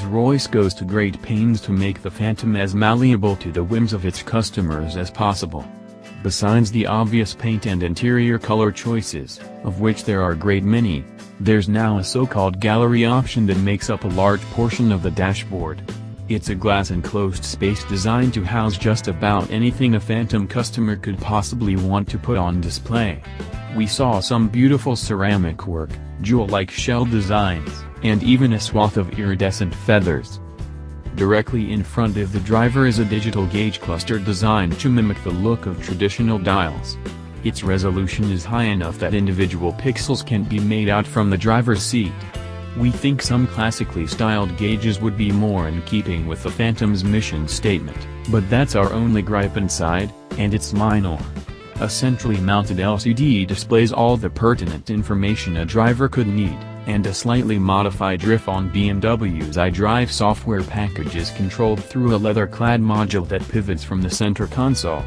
Rolls-Royce goes to great pains to make the Phantom as malleable to the whims of its customers as possible. Besides the obvious paint and interior color choices, of which there are a great many, there's now a so-called gallery option that makes up a large portion of the dashboard. It's a glass-enclosed space designed to house just about anything a Phantom customer could possibly want to put on display. We saw some beautiful ceramic work, jewel-like shell designs, and even a swath of iridescent feathers. Directly in front of the driver is a digital gauge cluster designed to mimic the look of traditional dials. Its resolution is high enough that individual pixels can't be made out from the driver's seat. We think some classically styled gauges would be more in keeping with the Phantom's mission statement, but that's our only gripe inside, and it's minor. A centrally mounted LCD displays all the pertinent information a driver could need, and a slightly modified riff on BMW's iDrive software package is controlled through a leather-clad module that pivots from the center console.